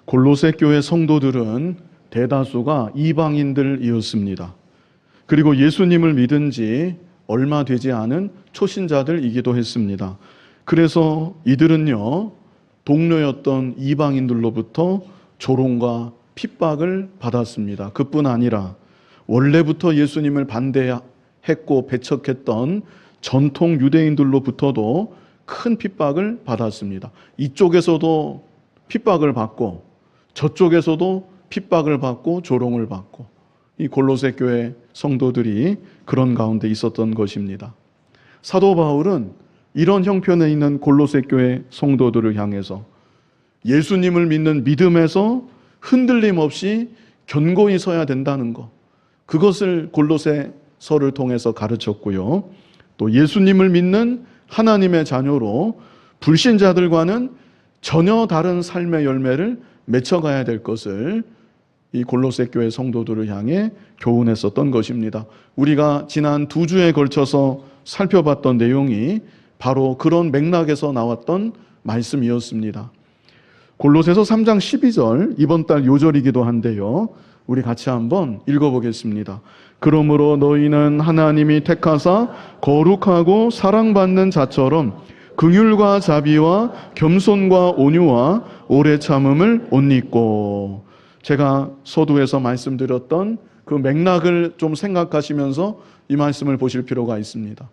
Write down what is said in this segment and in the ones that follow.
골로새 교회 성도들은 대다수가 이방인들이었습니다. 그리고 예수님을 믿은 지 얼마 되지 않은 초신자들이기도 했습니다. 그래서 이들은요, 동료였던 이방인들로부터 조롱과 핍박을 받았습니다. 그뿐 아니라 원래부터 예수님을 반대했고 배척했던 전통 유대인들로부터도 큰 핍박을 받았습니다. 이쪽에서도 핍박을 받고 저쪽에서도 핍박을 받고 조롱을 받고, 이 골로새 교회 성도들이 그런 가운데 있었던 것입니다. 사도 바울은 이런 형편에 있는 골로새 교회 성도들을 향해서 예수님을 믿는 믿음에서 흔들림 없이 견고히 서야 된다는 것, 그것을 골로새서를 통해서 가르쳤고요. 또 예수님을 믿는 하나님의 자녀로 불신자들과는 전혀 다른 삶의 열매를 맺혀가야 될 것을 이 골로새 교회 성도들을 향해 교훈했었던 것입니다. 우리가 지난 2주에 걸쳐서 살펴봤던 내용이 바로 그런 맥락에서 나왔던 말씀이었습니다. 골로새서 3장 12절, 이번 달 요절이기도 한데요, 우리 같이 한번 읽어보겠습니다. 그러므로 너희는 하나님이 택하사 거룩하고 사랑받는 자처럼 긍휼과 자비와 겸손과 온유와 오래 참음을 옷 입고. 제가 서두에서 말씀드렸던 그 맥락을 좀 생각하시면서 이 말씀을 보실 필요가 있습니다.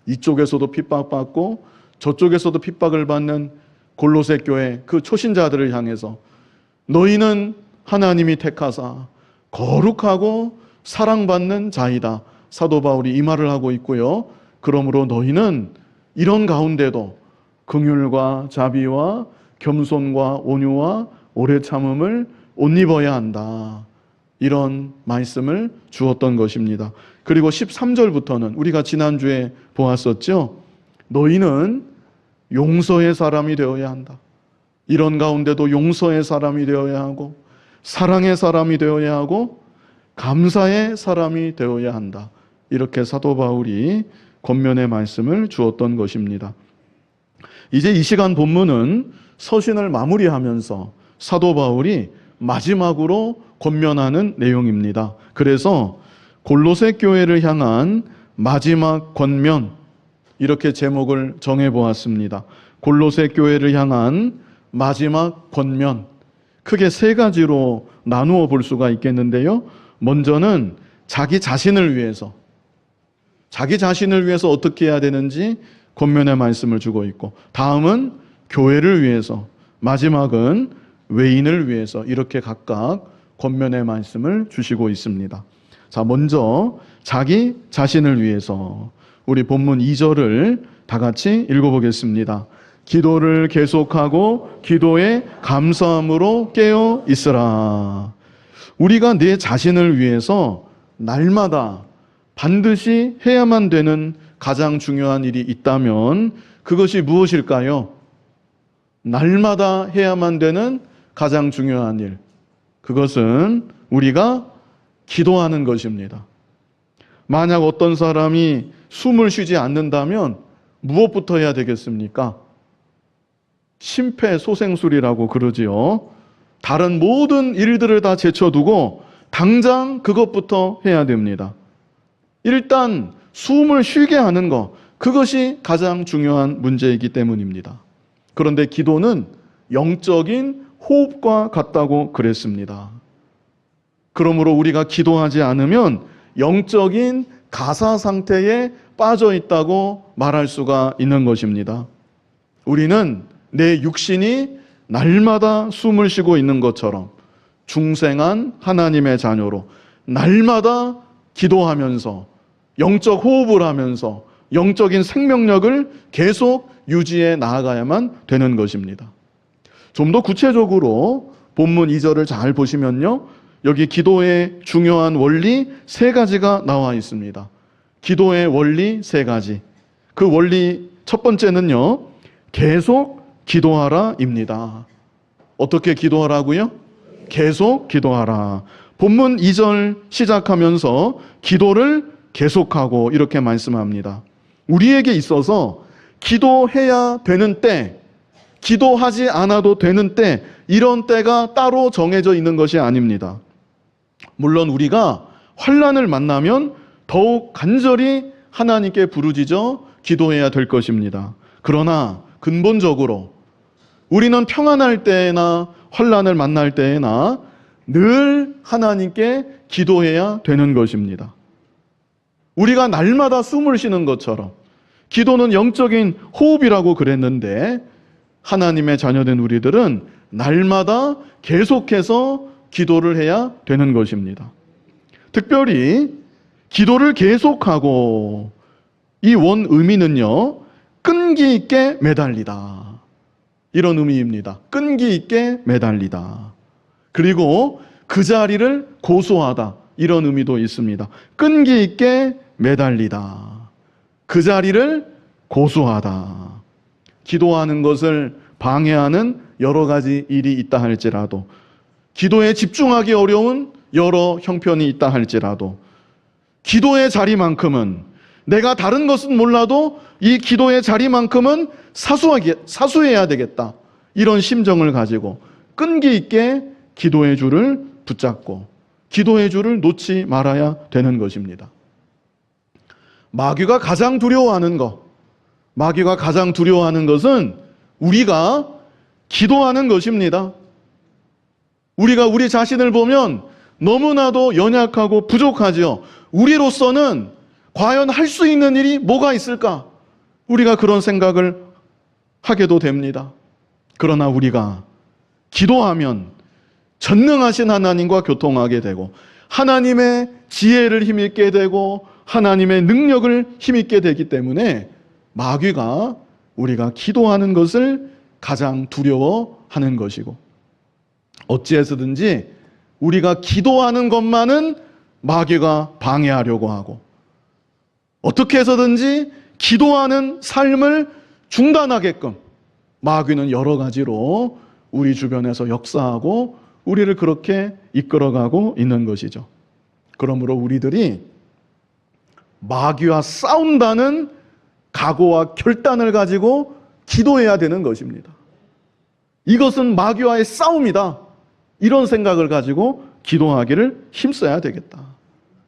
이쪽에서도 핍박받고 저쪽에서도 핍박을 받는 골로새 교회 그 초신자들을 향해서 너희는 하나님이 택하사 거룩하고 사랑받는 자이다. 사도 바울이 이 말을 하고 있고요. 그러므로 너희는 이런 가운데도 긍휼과 자비와 겸손과 온유와 오래 참음을 옷 입어야 한다. 이런 말씀을 주었던 것입니다. 그리고 13절부터는 우리가 지난주에 보았었죠. 너희는 용서의 사람이 되어야 한다. 이런 가운데도 용서의 사람이 되어야 하고 사랑의 사람이 되어야 하고 감사의 사람이 되어야 한다. 이렇게 사도 바울이 권면의 말씀을 주었던 것입니다. 이제 이 시간 본문은 서신을 마무리하면서 사도 바울이 마지막으로 권면하는 내용입니다. 그래서 골로새 교회를 향한 마지막 권면, 이렇게 제목을 정해보았습니다. 골로새 교회를 향한 마지막 권면, 크게 3가지로 나누어 볼 수가 있겠는데요. 먼저는 자기 자신을 위해서 어떻게 해야 되는지 권면의 말씀을 주고 있고, 다음은 교회를 위해서, 마지막은 외인을 위해서, 이렇게 각각 권면의 말씀을 주시고 있습니다. 자, 먼저 자기 자신을 위해서 우리 본문 2절을 다 같이 읽어보겠습니다. 기도를 계속하고 기도에 감사함으로 깨어 있으라. 우리가 내 자신을 위해서 날마다 반드시 해야만 되는 가장 중요한 일이 있다면 그것이 무엇일까요? 날마다 해야만 되는 가장 중요한 일, 그것은 우리가 기도하는 것입니다. 만약 어떤 사람이 숨을 쉬지 않는다면 무엇부터 해야 되겠습니까? 심폐소생술이라고 그러지요. 다른 모든 일들을 다 제쳐두고 당장 그것부터 해야 됩니다. 일단 숨을 쉬게 하는 것, 그것이 가장 중요한 문제이기 때문입니다. 그런데 기도는 영적인 호흡과 같다고 그랬습니다. 그러므로 우리가 기도하지 않으면 영적인 가사 상태에 빠져 있다고 말할 수가 있는 것입니다. 우리는 내 육신이 날마다 숨을 쉬고 있는 것처럼 중생한 하나님의 자녀로 날마다 기도하면서 영적 호흡을 하면서 영적인 생명력을 계속 유지해 나아가야만 되는 것입니다. 좀 더 구체적으로 본문 2절을 잘 보시면요, 여기 기도의 중요한 원리 3가지가 나와 있습니다. 기도의 원리 3가지. 그 원리 첫 번째는요, 계속 기도하라입니다. 어떻게 기도하라고요? 계속 기도하라. 본문 2절 시작하면서 기도를 계속하고 이렇게 말씀합니다. 우리에게 있어서 기도해야 되는 때, 기도하지 않아도 되는 때, 이런 때가 따로 정해져 있는 것이 아닙니다. 물론 우리가 환난을 만나면 더욱 간절히 하나님께 부르짖어 기도해야 될 것입니다. 그러나 근본적으로 우리는 평안할 때나 환난을 만날 때나 늘 하나님께 기도해야 되는 것입니다. 우리가 날마다 숨을 쉬는 것처럼 기도는 영적인 호흡이라고 그랬는데, 하나님의 자녀된 우리들은 날마다 계속해서 기도를 해야 되는 것입니다. 특별히 기도를 계속하고, 이 원 의미는요, 끈기 있게 매달리다, 이런 의미입니다. 끈기 있게 매달리다. 그리고 그 자리를 고수하다, 이런 의미도 있습니다. 끈기 있게 매달리다, 그 자리를 고수하다. 기도하는 것을 방해하는 여러 가지 일이 있다 할지라도, 기도에 집중하기 어려운 여러 형편이 있다 할지라도, 기도의 자리만큼은, 내가 다른 것은 몰라도 이 기도의 자리만큼은 사수해야 되겠다, 이런 심정을 가지고 끈기 있게 기도의 줄을 붙잡고 기도의 줄을 놓지 말아야 되는 것입니다. 마귀가 가장 두려워하는 것은 우리가 기도하는 것입니다. 우리가 우리 자신을 보면 너무나도 연약하고 부족하지요. 우리로서는 과연 할 수 있는 일이 뭐가 있을까? 우리가 그런 생각을 하게도 됩니다. 그러나 우리가 기도하면 전능하신 하나님과 교통하게 되고, 하나님의 지혜를 힘입게 되고, 하나님의 능력을 힘입게 되기 때문에 마귀가 우리가 기도하는 것을 가장 두려워하는 것이고, 어찌해서든지 우리가 기도하는 것만은 마귀가 방해하려고 하고, 어떻게 해서든지 기도하는 삶을 중단하게끔 마귀는 여러 가지로 우리 주변에서 역사하고 우리를 그렇게 이끌어가고 있는 것이죠. 그러므로 우리들이 마귀와 싸운다는 각오와 결단을 가지고 기도해야 되는 것입니다. 이것은 마귀와의 싸움이다, 이런 생각을 가지고 기도하기를 힘써야 되겠다.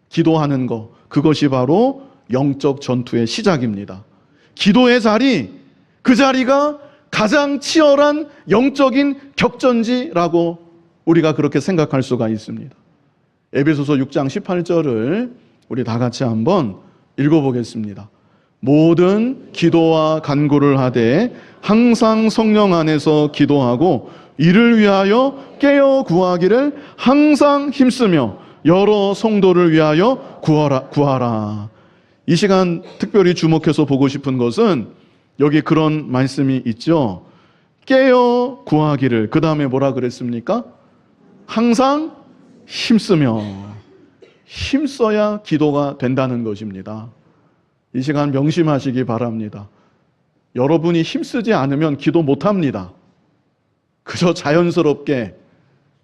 기도하는 것, 그것이 바로 영적 전투의 시작입니다. 기도의 자리, 그 자리가 가장 치열한 영적인 격전지라고 우리가 그렇게 생각할 수가 있습니다. 에베소서 6장 18절을 우리 다 같이 한번 읽어보겠습니다. 모든 기도와 간구를 하되 항상 성령 안에서 기도하고 이를 위하여 깨어 구하기를 항상 힘쓰며 여러 성도를 위하여 구하라. 이 시간 특별히 주목해서 보고 싶은 것은 여기 그런 말씀이 있죠. 깨어 구하기를, 그 다음에 뭐라 그랬습니까? 항상 힘써야 기도가 된다는 것입니다. 이 시간 명심하시기 바랍니다. 여러분이 힘쓰지 않으면 기도 못합니다. 그저 자연스럽게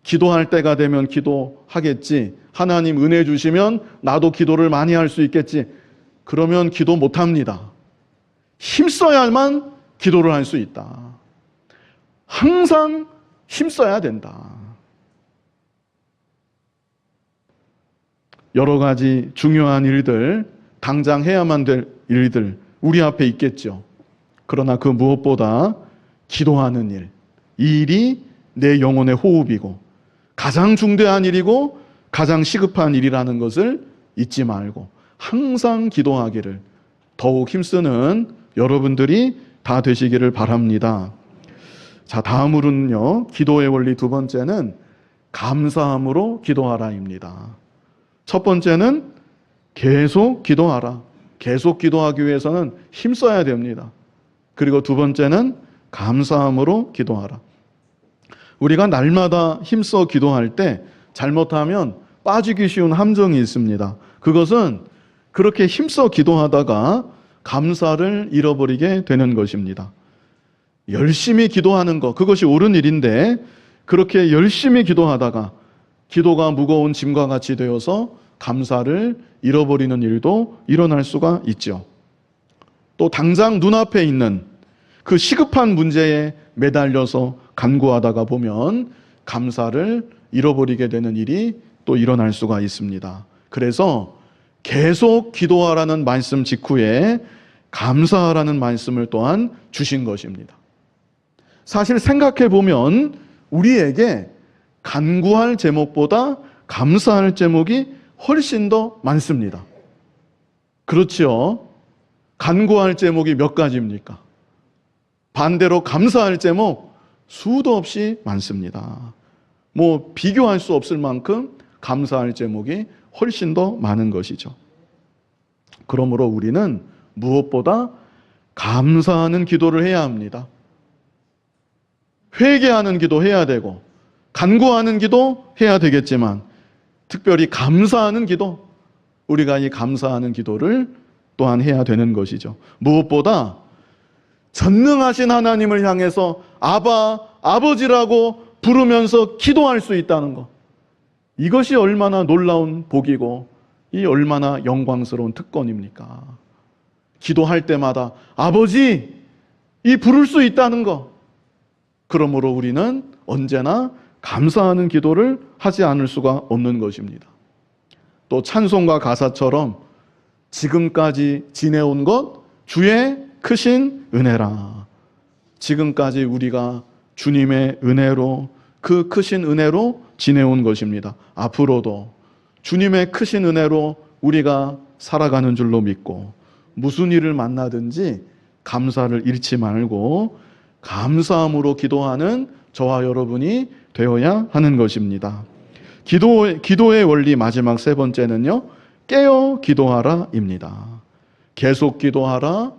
기도할 때가 되면 기도하겠지, 하나님 은혜 주시면 나도 기도를 많이 할 수 있겠지, 그러면 기도 못합니다. 힘써야만 기도를 할 수 있다. 항상 힘써야 된다. 여러 가지 중요한 일들, 당장 해야만 될 일들 우리 앞에 있겠죠. 그러나 그 무엇보다 기도하는 일, 이 일이 내 영혼의 호흡이고 가장 중대한 일이고 가장 시급한 일이라는 것을 잊지 말고 항상 기도하기를 더욱 힘쓰는 여러분들이 다 되시기를 바랍니다. 자, 다음으로는요, 기도의 원리 두 번째는 감사함으로 기도하라입니다. 첫 번째는 계속 기도하라. 계속 기도하기 위해서는 힘써야 됩니다. 그리고 두 번째는 감사함으로 기도하라. 우리가 날마다 힘써 기도할 때 잘못하면 빠지기 쉬운 함정이 있습니다. 그것은 그렇게 힘써 기도하다가 감사를 잃어버리게 되는 것입니다. 열심히 기도하는 것, 그것이 옳은 일인데 그렇게 열심히 기도하다가 기도가 무거운 짐과 같이 되어서 감사를 잃어버리는 일도 일어날 수가 있죠. 또 당장 눈앞에 있는 그 시급한 문제에 매달려서 간구하다가 보면 감사를 잃어버리게 되는 일이 또 일어날 수가 있습니다. 그래서 계속 기도하라는 말씀 직후에 감사하라는 말씀을 또한 주신 것입니다. 사실 생각해 보면 우리에게 간구할 제목보다 감사할 제목이 훨씬 더 많습니다. 그렇지요? 간구할 제목이 몇 가지입니까? 반대로 감사할 제목 수도 없이 많습니다. 뭐 비교할 수 없을 만큼 감사할 제목이 훨씬 더 많은 것이죠. 그러므로 우리는 무엇보다 감사하는 기도를 해야 합니다. 회개하는 기도 해야 되고 간구하는 기도 해야 되겠지만 특별히 감사하는 기도, 우리가 이 감사하는 기도를 또한 해야 되는 것이죠. 무엇보다 전능하신 하나님을 향해서 아바, 아버지라고 부르면서 기도할 수 있다는 것, 이것이 얼마나 놀라운 복이고 이 얼마나 영광스러운 특권입니까? 기도할 때마다 아버지 이 부를 수 있다는 것. 그러므로 우리는 언제나 감사하는 기도를 하지 않을 수가 없는 것입니다. 또 찬송가 가사처럼 지금까지 지내온 것 주의 크신 은혜라. 지금까지 우리가 주님의 은혜로, 그 크신 은혜로 지내온 것입니다. 앞으로도 주님의 크신 은혜로 우리가 살아가는 줄로 믿고 무슨 일을 만나든지 감사를 잃지 말고 감사함으로 기도하는 저와 여러분이 되어야 하는 것입니다. 기도의 원리 마지막 세 번째는요, 깨어 기도하라입니다. 계속 기도하라,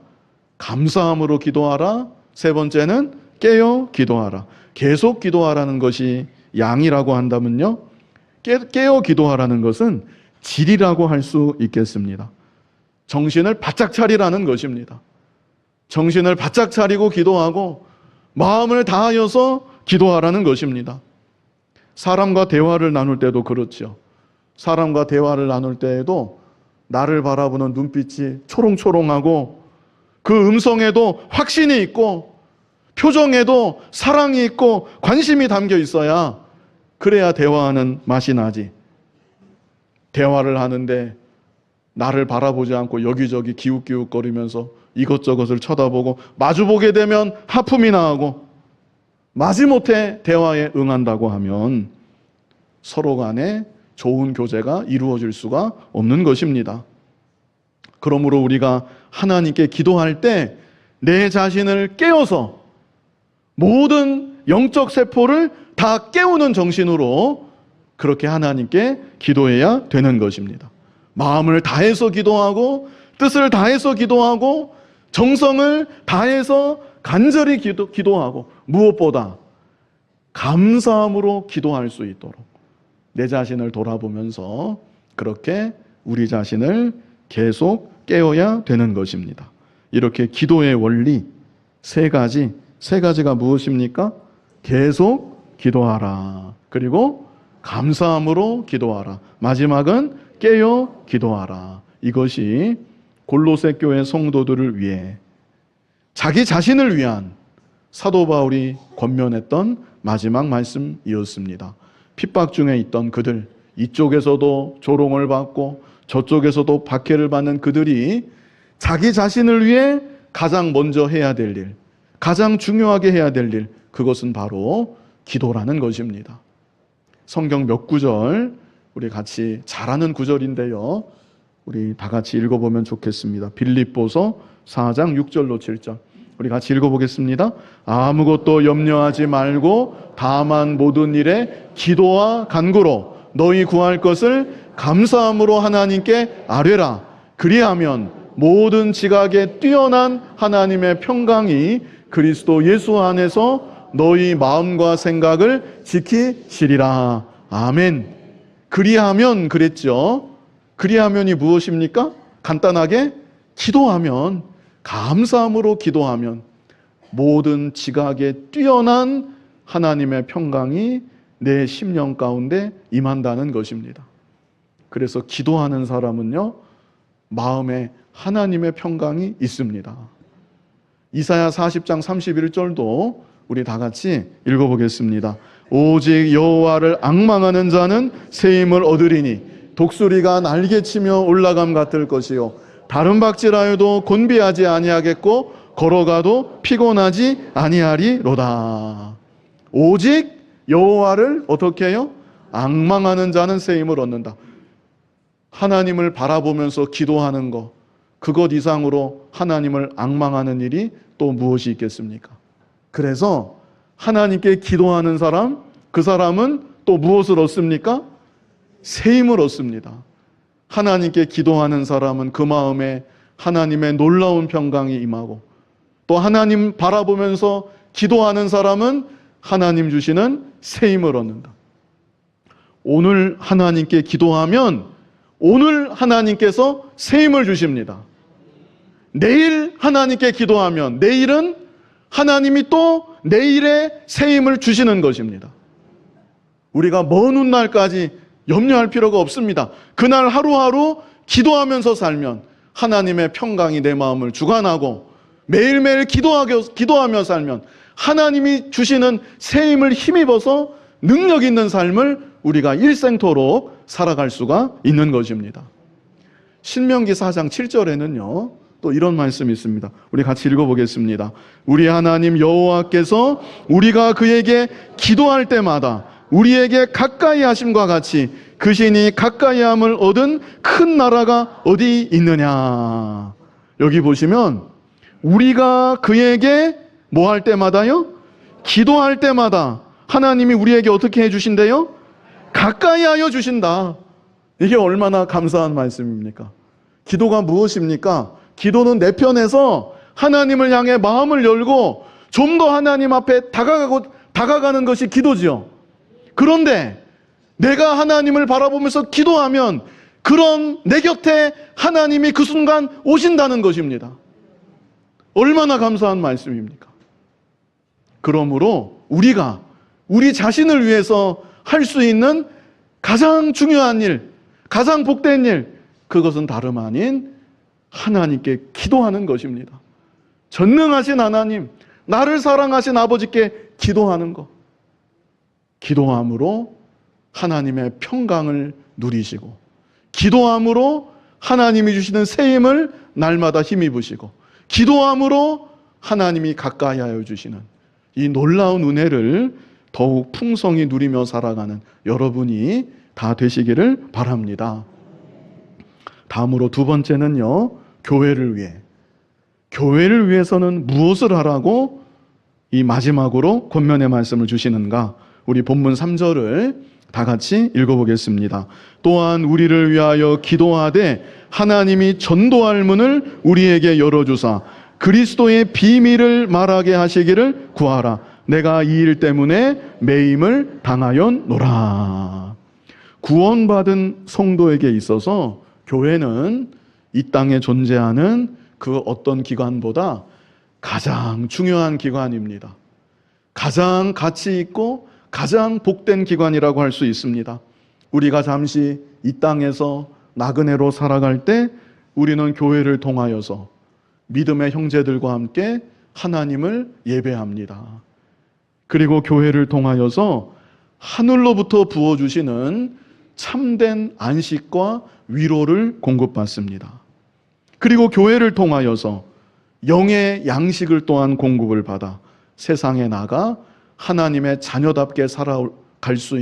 감사함으로 기도하라. 세 번째는 깨어 기도하라. 계속 기도하라는 것이 양이라고 한다면요, 깨어 기도하라는 것은 질이라고 할 수 있겠습니다. 정신을 바짝 차리라는 것입니다. 정신을 바짝 차리고 기도하고 마음을 다하여서 기도하라는 것입니다. 사람과 대화를 나눌 때도 그렇죠. 사람과 대화를 나눌 때에도 나를 바라보는 눈빛이 초롱초롱하고 그 음성에도 확신이 있고 표정에도 사랑이 있고 관심이 담겨 있어야, 그래야 대화하는 맛이 나지. 대화를 하는데 나를 바라보지 않고 여기저기 기웃기웃거리면서 이것저것을 쳐다보고 마주보게 되면 하품이 나고 마지못해 대화에 응한다고 하면 서로 간에 좋은 교제가 이루어질 수가 없는 것입니다. 그러므로 우리가 하나님께 기도할 때 내 자신을 깨워서 모든 영적 세포를 다 깨우는 정신으로 그렇게 하나님께 기도해야 되는 것입니다. 마음을 다해서 기도하고 뜻을 다해서 기도하고 정성을 다해서 간절히 기도하고 무엇보다 감사함으로 기도할 수 있도록 내 자신을 돌아보면서 그렇게 우리 자신을 계속 깨워야 되는 것입니다. 이렇게 기도의 원리 세 가지가 무엇입니까? 계속 기도하라. 그리고 감사함으로 기도하라. 마지막은 깨어 기도하라. 이것이 골로새 교회 성도들을 위해 자기 자신을 위한 사도 바울이 권면했던 마지막 말씀이었습니다. 핍박 중에 있던 그들, 이쪽에서도 조롱을 받고 저쪽에서도 박해를 받는 그들이 자기 자신을 위해 가장 먼저 해야 될 일, 가장 중요하게 해야 될 일, 그것은 바로 기도라는 것입니다. 성경 몇 구절 우리 같이 잘 아는 구절인데요, 우리 다 같이 읽어보면 좋겠습니다. 빌립보서 4장 6절로 7절 우리 같이 읽어보겠습니다. 아무것도 염려하지 말고 다만 모든 일에 기도와 간구로 너희 구할 것을 감사함으로 하나님께 아뢰라. 그리하면 모든 지각에 뛰어난 하나님의 평강이 그리스도 예수 안에서 너희 마음과 생각을 지키시리라. 아멘. 그리하면 그랬죠. 그리하면이 무엇입니까? 간단하게 기도하면, 감사함으로 기도하면 모든 지각에 뛰어난 하나님의 평강이 내 심령 가운데 임한다는 것입니다. 그래서 기도하는 사람은요, 마음에 하나님의 평강이 있습니다. 이사야 40장 31절도 우리 다 같이 읽어보겠습니다. 오직 여호와를 앙망하는 자는 새 힘을 얻으리니 독수리가 날개치며 올라감 같을 것이요 다른 박질하여도 곤비하지 아니하겠고 걸어가도 피곤하지 아니하리로다. 오직 여호와를 어떻게 해요? 앙망하는 자는 새 힘을 얻는다. 하나님을 바라보면서 기도하는 것, 그것 이상으로 하나님을 앙망하는 일이 또 무엇이 있겠습니까? 그래서 하나님께 기도하는 사람, 그 사람은 또 무엇을 얻습니까? 새 힘을 얻습니다. 하나님께 기도하는 사람은 그 마음에 하나님의 놀라운 평강이 임하고, 또 하나님 바라보면서 기도하는 사람은 하나님 주시는 새 힘을 얻는다. 오늘 하나님께 기도하면 오늘 하나님께서 새 힘을 주십니다. 내일 하나님께 기도하면 내일은 하나님이 또 내일의 새 힘을 주시는 것입니다. 우리가 먼 훗날까지 염려할 필요가 없습니다. 그날 하루하루 기도하면서 살면 하나님의 평강이 내 마음을 주관하고, 매일매일 기도하며 살면 하나님이 주시는 새 힘을 힘입어서 능력 있는 삶을 우리가 일생토록 살아갈 수가 있는 것입니다. 신명기 4장 7절에는요 또 이런 말씀이 있습니다. 우리 같이 읽어보겠습니다. 우리 하나님 여호와께서 우리가 그에게 기도할 때마다 우리에게 가까이 하심과 같이 그 신이 가까이함을 얻은 큰 나라가 어디 있느냐. 여기 보시면 우리가 그에게 뭐 할 때마다요? 기도할 때마다 하나님이 우리에게 어떻게 해주신대요? 가까이 하여 주신다. 이게 얼마나 감사한 말씀입니까? 기도가 무엇입니까? 기도는 내 편에서 하나님을 향해 마음을 열고 좀 더 하나님 앞에 다가가는 것이 기도지요. 그런데 내가 하나님을 바라보면서 기도하면 그런 내 곁에 하나님이 그 순간 오신다는 것입니다. 얼마나 감사한 말씀입니까? 그러므로 우리가 우리 자신을 위해서 할 수 있는 가장 중요한 일, 가장 복된 일, 그것은 다름 아닌 하나님께 기도하는 것입니다. 전능하신 하나님, 나를 사랑하신 아버지께 기도하는 것. 기도함으로 하나님의 평강을 누리시고, 기도함으로 하나님이 주시는 새 힘을 날마다 힘입으시고, 기도함으로 하나님이 가까이 하여 주시는 이 놀라운 은혜를 더욱 풍성히 누리며 살아가는 여러분이 다 되시기를 바랍니다. 다음으로 두 번째는요, 교회를 위해. 교회를 위해서는 무엇을 하라고 이 마지막으로 권면의 말씀을 주시는가? 우리 본문 3절을 다 같이 읽어보겠습니다. 또한 우리를 위하여 기도하되 하나님이 전도할 문을 우리에게 열어주사 그리스도의 비밀을 말하게 하시기를 구하라. 내가 이 일 때문에 매임을 당하였노라. 구원받은 성도에게 있어서 교회는 이 땅에 존재하는 그 어떤 기관보다 가장 중요한 기관입니다. 가장 가치 있고 가장 복된 기관이라고 할 수 있습니다. 우리가 잠시 이 땅에서 나그네로 살아갈 때 우리는 교회를 통하여서 믿음의 형제들과 함께 하나님을 예배합니다. 그리고 교회를 통하여서 하늘로부터 부어주시는 참된 안식과 위로를 공급받습니다. 그리고 교회를 통하여서 영의 양식을 또한 공급을 받아 세상에 나가 하나님의 자녀답게 살아갈 수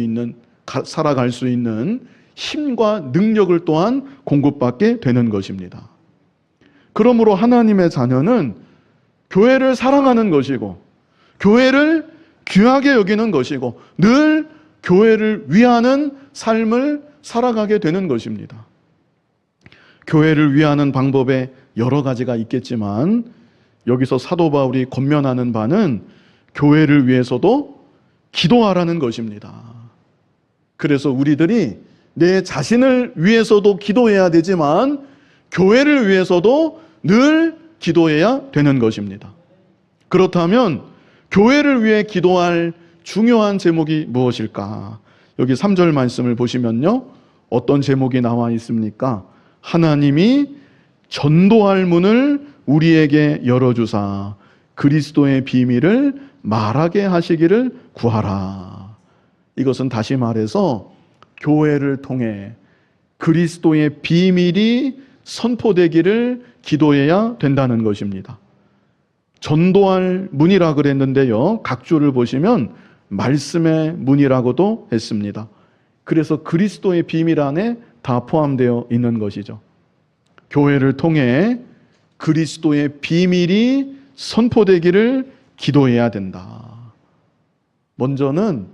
있는 힘과 능력을 또한 공급받게 되는 것입니다. 그러므로 하나님의 자녀는 교회를 사랑하는 것이고, 교회를 귀하게 여기는 것이고, 늘 교회를 위하는 삶을 살아가게 되는 것입니다. 교회를 위하는 방법에 여러 가지가 있겠지만 여기서 사도 바울이 권면하는 바는 교회를 위해서도 기도하라는 것입니다. 그래서 우리들이 내 자신을 위해서도 기도해야 되지만 교회를 위해서도 늘 기도해야 되는 것입니다. 그렇다면 교회를 위해 기도할 중요한 제목이 무엇일까? 여기 3절 말씀을 보시면요, 어떤 제목이 나와 있습니까? 하나님이 전도할 문을 우리에게 열어주사 그리스도의 비밀을 말하게 하시기를 구하라. 이것은 다시 말해서 교회를 통해 그리스도의 비밀이 선포되기를 기도해야 된다는 것입니다. 전도할 문이라 그랬는데요, 각주를 보시면 말씀의 문이라고도 했습니다. 그래서 그리스도의 비밀 안에 다 포함되어 있는 것이죠. 교회를 통해 그리스도의 비밀이 선포되기를 기도해야 된다. 먼저는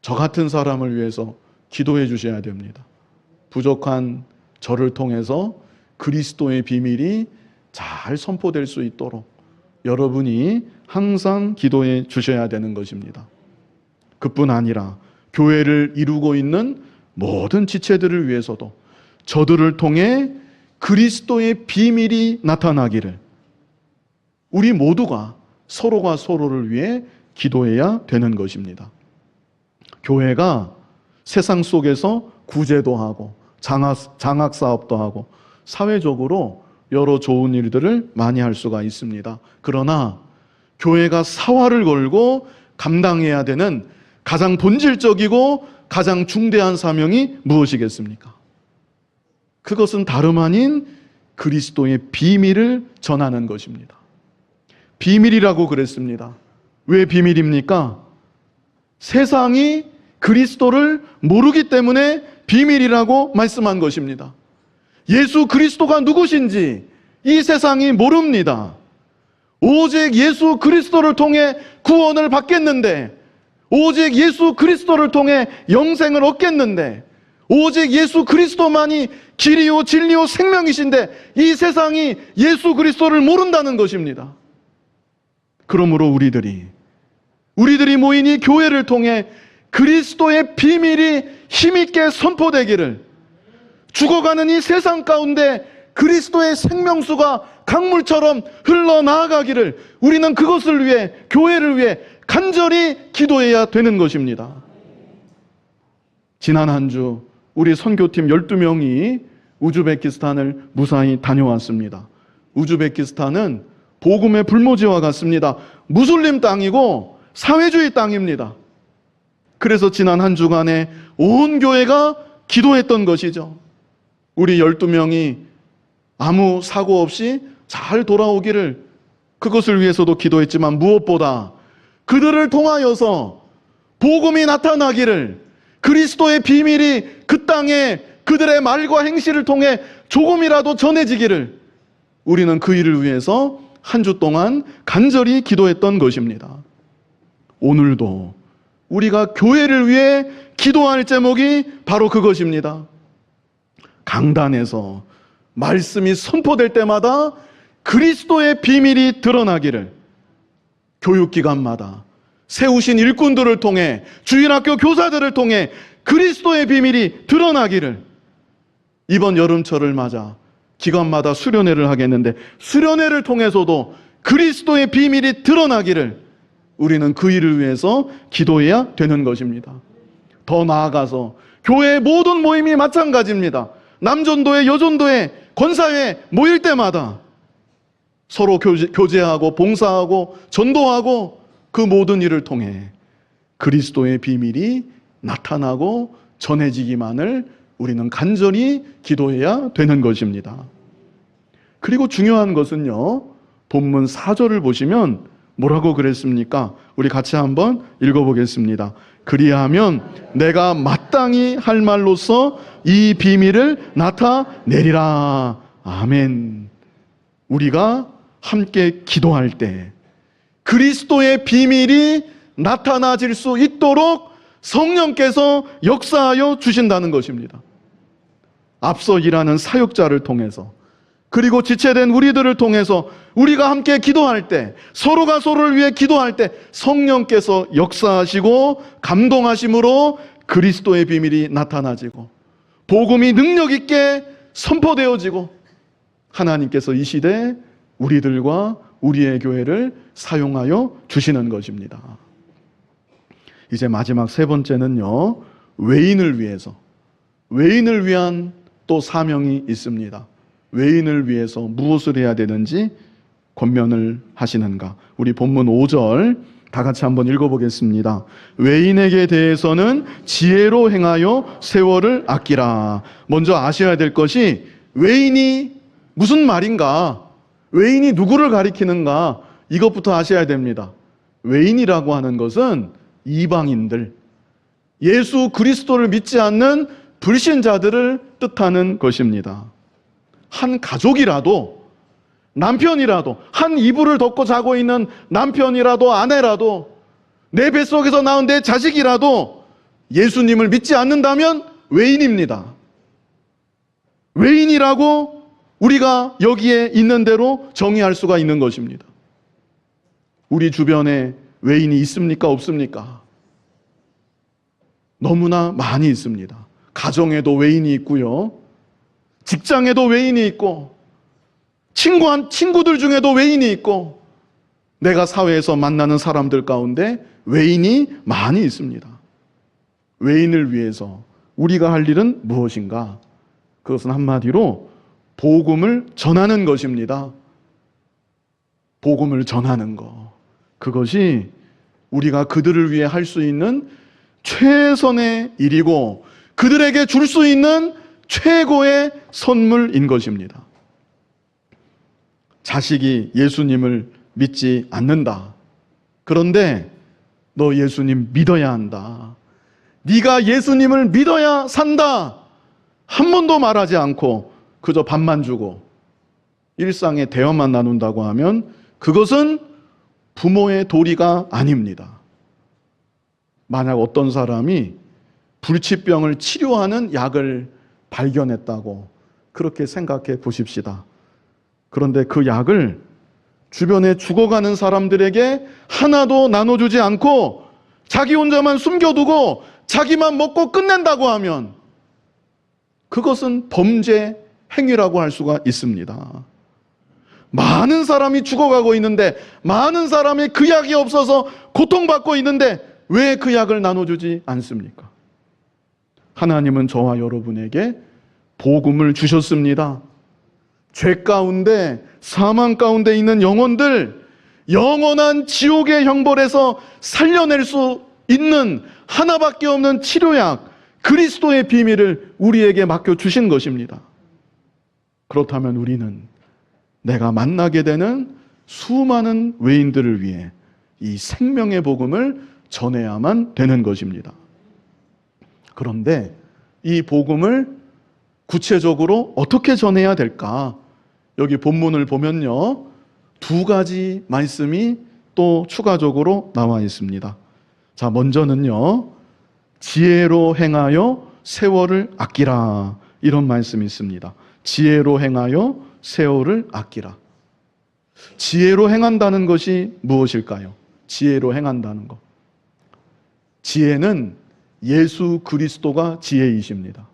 저 같은 사람을 위해서 기도해 주셔야 됩니다. 부족한 저를 통해서 그리스도의 비밀이 잘 선포될 수 있도록 여러분이 항상 기도해 주셔야 되는 것입니다. 그뿐 아니라 교회를 이루고 있는 모든 지체들을 위해서도 저들을 통해 그리스도의 비밀이 나타나기를 우리 모두가 서로가 서로를 위해 기도해야 되는 것입니다. 교회가 세상 속에서 구제도 하고 장학 사업도 하고 사회적으로 여러 좋은 일들을 많이 할 수가 있습니다. 그러나 교회가 사활을 걸고 감당해야 되는 가장 본질적이고 가장 중대한 사명이 무엇이겠습니까? 그것은 다름 아닌 그리스도의 비밀을 전하는 것입니다. 비밀이라고 그랬습니다. 왜 비밀입니까? 세상이 그리스도를 모르기 때문에 비밀이라고 말씀한 것입니다. 예수 그리스도가 누구신지 이 세상이 모릅니다. 오직 예수 그리스도를 통해 구원을 받겠는데, 오직 예수 그리스도를 통해 영생을 얻겠는데, 오직 예수 그리스도만이 길이요 진리요 생명이신데 이 세상이 예수 그리스도를 모른다는 것입니다. 그러므로 우리들이 모인 이 교회를 통해 그리스도의 비밀이 힘있게 선포되기를, 죽어가는 이 세상 가운데 그리스도의 생명수가 강물처럼 흘러나아가기를 우리는 그것을 위해, 교회를 위해 간절히 기도해야 되는 것입니다. 지난 한 주 우리 선교팀 12명이 우즈베키스탄을 무사히 다녀왔습니다. 우즈베키스탄은 복음의 불모지와 같습니다. 무슬림 땅이고 사회주의 땅입니다. 그래서 지난 한 주간에 온 교회가 기도했던 것이죠. 우리 12명이 아무 사고 없이 잘 돌아오기를, 그것을 위해서도 기도했지만 무엇보다 그들을 통하여서 복음이 나타나기를, 그리스도의 비밀이 그 땅에 그들의 말과 행실을 통해 조금이라도 전해지기를 우리는 그 일을 위해서 한 주 동안 간절히 기도했던 것입니다. 오늘도 우리가 교회를 위해 기도할 제목이 바로 그것입니다. 강단에서 말씀이 선포될 때마다 그리스도의 비밀이 드러나기를, 교육기관마다 세우신 일꾼들을 통해, 주일학교 교사들을 통해 그리스도의 비밀이 드러나기를, 이번 여름철을 맞아 기관마다 수련회를 하겠는데 수련회를 통해서도 그리스도의 비밀이 드러나기를 우리는 그 일을 위해서 기도해야 되는 것입니다. 더 나아가서 교회의 모든 모임이 마찬가지입니다. 남전도회, 여전도회, 권사회 모일 때마다 서로 교제하고 봉사하고 전도하고 그 모든 일을 통해 그리스도의 비밀이 나타나고 전해지기만을 우리는 간절히 기도해야 되는 것입니다. 그리고 중요한 것은요, 본문 4절을 보시면 뭐라고 그랬습니까? 우리 같이 한번 읽어보겠습니다. 그리하면 내가 마땅히 할 말로서 이 비밀을 나타내리라. 아멘. 우리가 함께 기도할 때 그리스도의 비밀이 나타나질 수 있도록 성령께서 역사하여 주신다는 것입니다. 앞서 일하는 사역자를 통해서, 그리고 지체된 우리들을 통해서 우리가 함께 기도할 때, 서로가 서로를 위해 기도할 때 성령께서 역사하시고 감동하심으로 그리스도의 비밀이 나타나지고 복음이 능력 있게 선포되어지고 하나님께서 이 시대에 우리들과 우리의 교회를 사용하여 주시는 것입니다. 이제 마지막 세 번째는요, 외인을 위해서, 외인을 위한 또 사명이 있습니다. 외인을 위해서 무엇을 해야 되는지 권면을 하시는가? 우리 본문 5절 다 같이 한번 읽어보겠습니다. 외인에게 대해서는 지혜로 행하여 세월을 아끼라. 먼저 아셔야 될 것이 외인이 무슨 말인가? 외인이 누구를 가리키는가? 이것부터 아셔야 됩니다. 외인이라고 하는 것은 이방인들, 예수 그리스도를 믿지 않는 불신자들을 뜻하는 것입니다. 한 가족이라도, 남편이라도, 한 이불을 덮고 자고 있는 남편이라도 아내라도, 내 뱃속에서 나온 내 자식이라도 예수님을 믿지 않는다면 외인입니다. 외인이라고 우리가 여기에 있는 대로 정의할 수가 있는 것입니다. 우리 주변에 외인이 있습니까? 없습니까? 너무나 많이 있습니다. 가정에도 외인이 있고요. 직장에도 외인이 있고, 친구들 중에도 외인이 있고, 내가 사회에서 만나는 사람들 가운데 외인이 많이 있습니다. 외인을 위해서 우리가 할 일은 무엇인가? 그것은 한마디로 복음을 전하는 것입니다. 복음을 전하는 것. 그것이 우리가 그들을 위해 할 수 있는 최선의 일이고 그들에게 줄 수 있는 최고의 선물인 것입니다. 자식이 예수님을 믿지 않는다. 그런데 너 예수님 믿어야 한다. 네가 예수님을 믿어야 산다. 한 번도 말하지 않고 그저 밥만 주고 일상의 대화만 나눈다고 하면 그것은 부모의 도리가 아닙니다. 만약 어떤 사람이 불치병을 치료하는 약을 발견했다고 그렇게 생각해 보십시다. 그런데 그 약을 주변에 죽어가는 사람들에게 하나도 나눠주지 않고 자기 혼자만 숨겨두고 자기만 먹고 끝낸다고 하면 그것은 범죄 행위라고 할 수가 있습니다. 많은 사람이 죽어가고 있는데, 많은 사람이 그 약이 없어서 고통받고 있는데 왜 그 약을 나눠주지 않습니까? 하나님은 저와 여러분에게 복음을 주셨습니다. 죄 가운데, 사망 가운데 있는 영혼들, 영원한 지옥의 형벌에서 살려낼 수 있는 하나밖에 없는 치료약, 그리스도의 비밀을 우리에게 맡겨주신 것입니다. 그렇다면 우리는 내가 만나게 되는 수많은 외인들을 위해 이 생명의 복음을 전해야만 되는 것입니다. 그런데 이 복음을 구체적으로 어떻게 전해야 될까? 여기 본문을 보면요, 두 가지 말씀이 또 추가적으로 나와 있습니다. 자, 먼저는요, 지혜로 행하여 세월을 아끼라, 이런 말씀이 있습니다. 지혜로 행하여 세월을 아끼라. 지혜로 행한다는 것이 무엇일까요? 지혜로 행한다는 것. 지혜는 예수 그리스도가 지혜이십니다.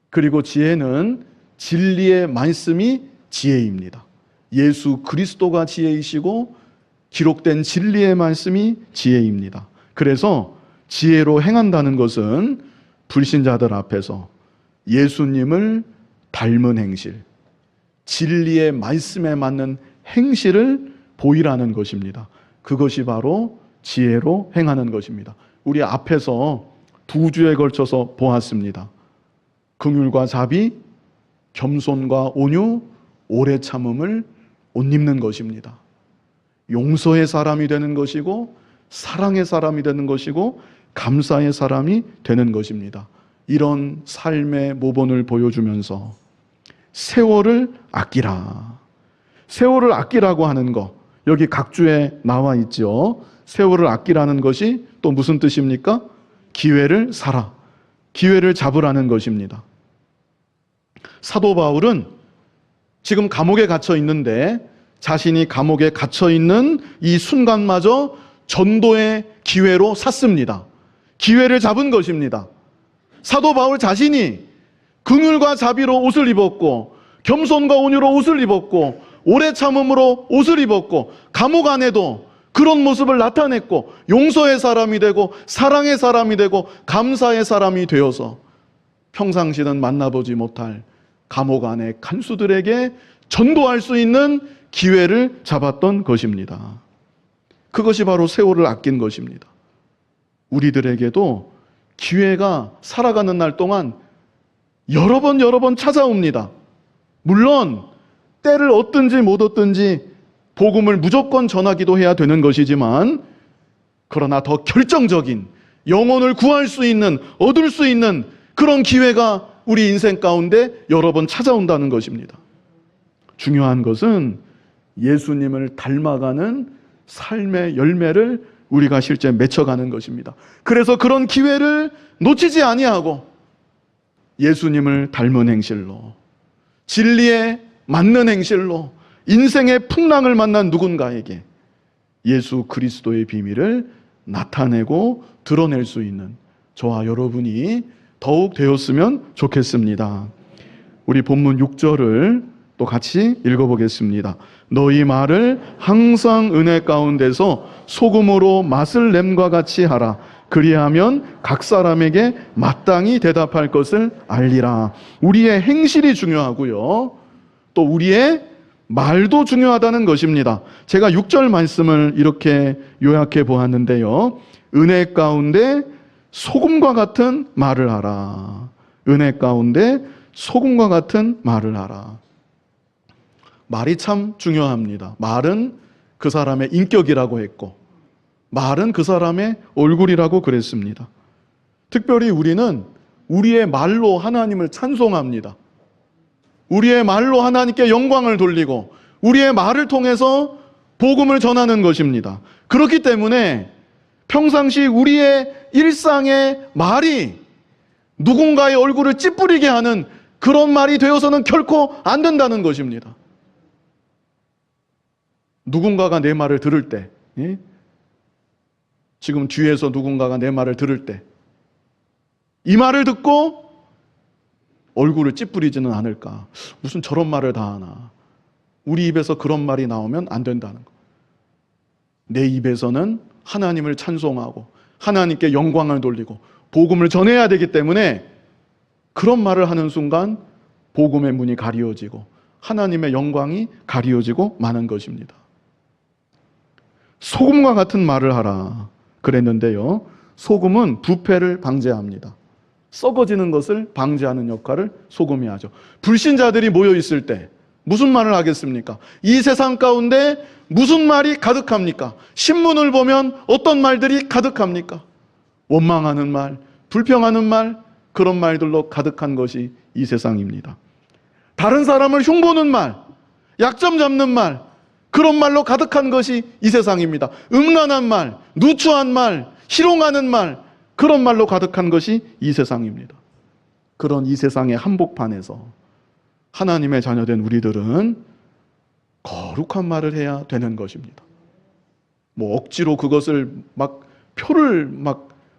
그리고 지혜는 진리의 말씀이 지혜입니다. 예수 그리스도가 지혜이시고 기록된 진리의 말씀이 지혜입니다. 그래서 지혜로 행한다는 것은 불신자들 앞에서 예수님을 닮은 행실, 진리의 말씀에 맞는 행실을 보이라는 것입니다. 그것이 바로 지혜로 행하는 것입니다. 우리 앞에서 두 주에 걸쳐서 보았습니다. 긍휼과 자비, 겸손과 온유, 오래 참음을 옷 입는 것입니다. 용서의 사람이 되는 것이고 사랑의 사람이 되는 것이고 감사의 사람이 되는 것입니다. 이런 삶의 모본을 보여주면서 세월을 아끼라. 세월을 아끼라고 하는 것, 여기 각주에 나와 있죠. 세월을 아끼라는 것이 또 무슨 뜻입니까? 기회를 사라. 기회를 잡으라는 것입니다. 사도 바울은 지금 감옥에 갇혀 있는데 자신이 감옥에 갇혀 있는 이 순간마저 전도의 기회로 샀습니다. 기회를 잡은 것입니다. 사도 바울 자신이 긍휼과 자비로 옷을 입었고 겸손과 온유로 옷을 입었고 오래 참음으로 옷을 입었고 감옥 안에도 그런 모습을 나타냈고 용서의 사람이 되고 사랑의 사람이 되고 감사의 사람이 되어서 평상시는 만나보지 못할 감옥 안의 간수들에게 전도할 수 있는 기회를 잡았던 것입니다. 그것이 바로 세월을 아낀 것입니다. 우리들에게도 기회가 살아가는 날 동안 여러 번 찾아옵니다. 물론 때를 얻든지 못 얻든지 복음을 무조건 전하기도 해야 되는 것이지만, 그러나 더 결정적인 영혼을 구할 수 있는, 얻을 수 있는 그런 기회가 우리 인생 가운데 여러 번 찾아온다는 것입니다. 중요한 것은 예수님을 닮아가는 삶의 열매를 우리가 실제 맺혀가는 것입니다. 그래서 그런 기회를 놓치지 아니하고 예수님을 닮은 행실로, 진리에 맞는 행실로 인생의 풍랑을 만난 누군가에게 예수 그리스도의 비밀을 나타내고 드러낼 수 있는 저와 여러분이 더욱 되었으면 좋겠습니다. 우리 본문 6절을 또 같이 읽어보겠습니다. 너희 말을 항상 은혜 가운데서 소금으로 맛을 냄과 같이 하라. 그리하면 각 사람에게 마땅히 대답할 것을 알리라. 우리의 행실이 중요하고요, 또 우리의 말도 중요하다는 것입니다. 제가 6절 말씀을 이렇게 요약해 보았는데요, 은혜 가운데 소금과 같은 말을 하라. 은혜 가운데 소금과 같은 말을 하라. 말이 참 중요합니다. 말은 그 사람의 인격이라고 했고, 말은 그 사람의 얼굴이라고 그랬습니다. 특별히 우리는 우리의 말로 하나님을 찬송합니다. 우리의 말로 하나님께 영광을 돌리고 우리의 말을 통해서 복음을 전하는 것입니다. 그렇기 때문에 평상시 우리의 일상의 말이 누군가의 얼굴을 찌푸리게 하는 그런 말이 되어서는 결코 안 된다는 것입니다. 누군가가 내 말을 들을 때, 지금 뒤에서 누군가가 내 말을 들을 때 이 말을 듣고 얼굴을 찌푸리지는 않을까? 무슨 저런 말을 다 하나? 우리 입에서 그런 말이 나오면 안 된다는 거. 내 입에서는 하나님을 찬송하고 하나님께 영광을 돌리고 복음을 전해야 되기 때문에 그런 말을 하는 순간 복음의 문이 가리워지고 하나님의 영광이 가리워지고 마는 것입니다. 소금과 같은 말을 하라 그랬는데요, 소금은 부패를 방지합니다. 썩어지는 것을 방지하는 역할을 소금이 하죠. 불신자들이 모여 있을 때 무슨 말을 하겠습니까? 이 세상 가운데 무슨 말이 가득합니까? 신문을 보면 어떤 말들이 가득합니까? 원망하는 말, 불평하는 말, 그런 말들로 가득한 것이 이 세상입니다. 다른 사람을 흉보는 말, 약점 잡는 말, 그런 말로 가득한 것이 이 세상입니다. 음란한 말, 누추한 말, 희롱하는 말, 그런 말로 가득한 것이 이 세상입니다. 그런 이 세상의 한복판에서 하나님의 자녀된 우리들은 거룩한 말을 해야 되는 것입니다. 뭐 억지로 그것을 표를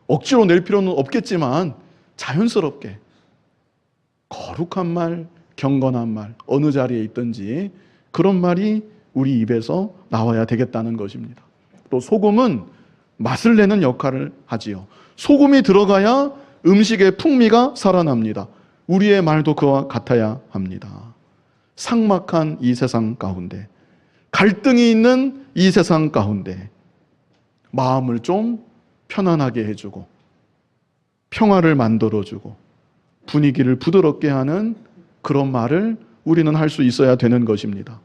억지로 낼 필요는 없겠지만 자연스럽게 거룩한 말, 경건한 말, 어느 자리에 있든지 그런 말이 우리 입에서 나와야 되겠다는 것입니다. 또 소금은 맛을 내는 역할을 하지요. 소금이 들어가야 음식의 풍미가 살아납니다. 우리의 말도 그와 같아야 합니다. 삭막한 이 세상 가운데, 갈등이 있는 이 세상 가운데 마음을 좀 편안하게 해주고 평화를 만들어주고 분위기를 부드럽게 하는 그런 말을 우리는 할 수 있어야 되는 것입니다.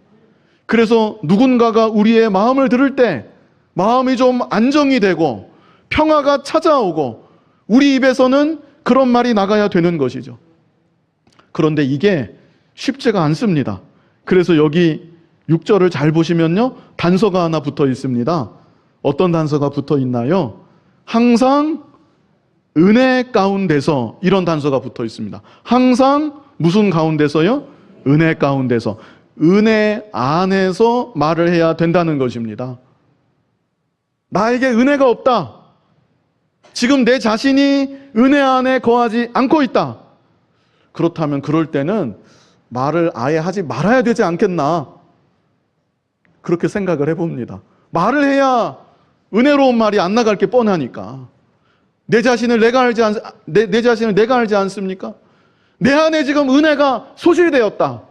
그래서 누군가가 우리의 마음을 들을 때 마음이 좀 안정이 되고 평화가 찾아오고 우리 입에서는 그런 말이 나가야 되는 것이죠. 그런데 이게 쉽지가 않습니다. 그래서 여기 6절을 잘 보시면요, 단서가 하나 붙어 있습니다. 어떤 단서가 붙어 있나요? 항상 은혜 가운데서, 이런 단서가 붙어 있습니다. 항상 무슨 가운데서요? 은혜 가운데서. 은혜 안에서 말을 해야 된다는 것입니다. 나에게 은혜가 없다. 지금 내 자신이 은혜 안에 거하지 않고 있다. 그렇다면 그럴 때는 말을 아예 하지 말아야 되지 않겠나, 그렇게 생각을 해봅니다. 말을 해야 은혜로운 말이 안 나갈 게 뻔하니까. 내 자신을 내가 알지 않습니까? 내 안에 지금 은혜가 소실되었다.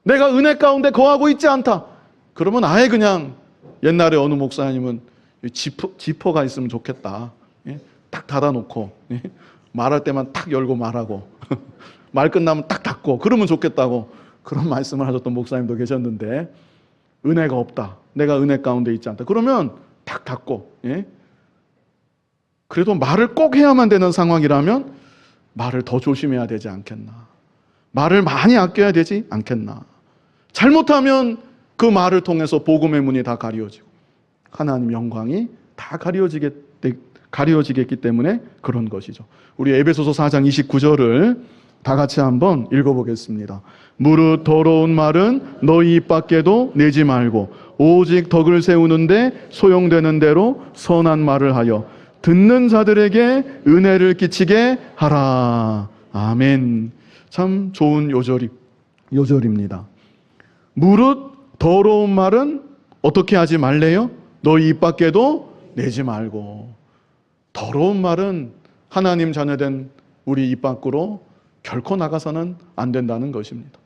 내가 은혜 가운데 거하고 있지 않다. 그러면 아예 그냥 옛날에 어느 목사님은 지퍼가 있으면 좋겠다. 예? 딱 닫아놓고 말할 때만 딱 열고 말하고 말 끝나면 딱 닫고 그러면 좋겠다고 그런 말씀을 하셨던 목사님도 계셨는데, 은혜가 없다, 내가 은혜 가운데 있지 않다, 그러면 딱 닫고, 그래도 말을 꼭 해야만 되는 상황이라면 말을 더 조심해야 되지 않겠나, 말을 많이 아껴야 되지 않겠나. 잘못하면 그 말을 통해서 복음의 문이 다 가려지고 하나님 영광이 다 가려지겠기 때문에 그런 것이죠. 우리 에베소서 4장 29절을 다 같이 한번 읽어보겠습니다. 무릇 더러운 말은 너희 입 밖에도 내지 말고 오직 덕을 세우는데 소용되는 대로 선한 말을 하여 듣는 자들에게 은혜를 끼치게 하라. 아멘. 참 좋은 요절입니다. 무릇 더러운 말은 어떻게 하지 말래요? 너희 입 밖에도 내지 말고. 더러운 말은 하나님 자녀된 우리 입 밖으로 결코 나가서는 안 된다는 것입니다.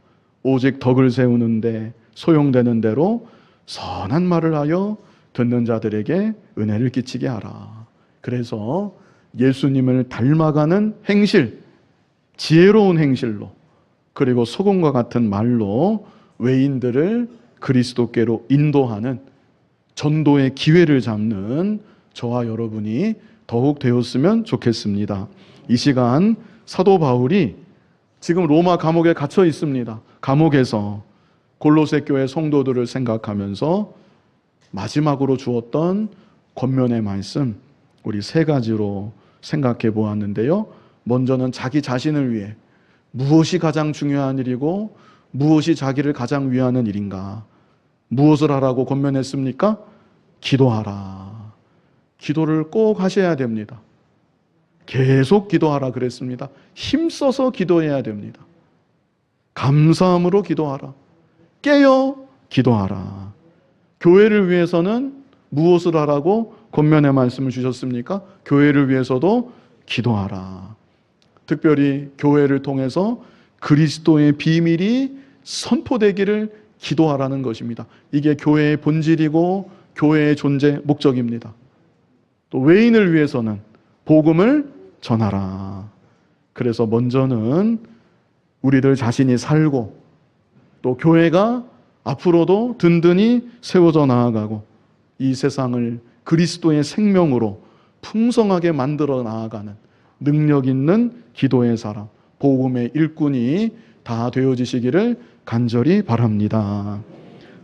오직 덕을 세우는데 소용되는 대로 선한 말을 하여 듣는 자들에게 은혜를 끼치게 하라. 그래서 예수님을 닮아가는 행실, 지혜로운 행실로, 그리고 소금과 같은 말로 외인들을 그리스도께로 인도하는 전도의 기회를 잡는 저와 여러분이 더욱 되었으면 좋겠습니다. 이 시간 사도 바울이 지금 로마 감옥에 갇혀 있습니다. 감옥에서 골로새 교회 성도들을 생각하면서 마지막으로 주었던 권면의 말씀, 우리 세 가지로 생각해 보았는데요. 먼저는 자기 자신을 위해 무엇이 가장 중요한 일이고 무엇이 자기를 가장 위하는 일인가, 무엇을 하라고 권면했습니까? 기도하라. 기도를 꼭 하셔야 됩니다. 계속 기도하라 그랬습니다. 힘써서 기도해야 됩니다. 감사함으로 기도하라. 깨어 기도하라. 교회를 위해서는 무엇을 하라고 권면의 말씀을 주셨습니까? 교회를 위해서도 기도하라. 특별히 교회를 통해서 그리스도의 비밀이 선포되기를 기도하라는 것입니다. 이게 교회의 본질이고 교회의 존재 목적입니다. 또 외인을 위해서는 복음을 전하라. 그래서 먼저는 우리들 자신이 살고 또 교회가 앞으로도 든든히 세워져 나아가고 이 세상을 그리스도의 생명으로 풍성하게 만들어 나아가는 능력 있는 기도의 사람, 복음의 일꾼이 다 되어지시기를 간절히 바랍니다.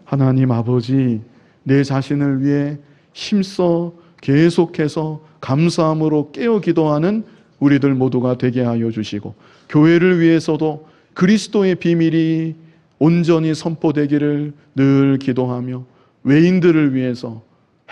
하나님 아버지, 내 자신을 위해 힘써 계속해서 감사함으로 깨어 기도하는 우리들 모두가 되게 하여 주시고, 교회를 위해서도 그리스도의 비밀이 온전히 선포되기를 늘 기도하며, 외인들을 위해서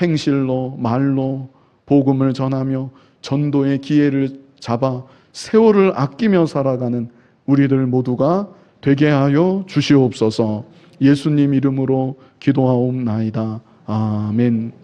행실로 말로 복음을 전하며 전도의 기회를 잡아 세월을 아끼며 살아가는 우리들 모두가 되게 하여 주시옵소서. 예수님 이름으로 기도하옵나이다. 아멘.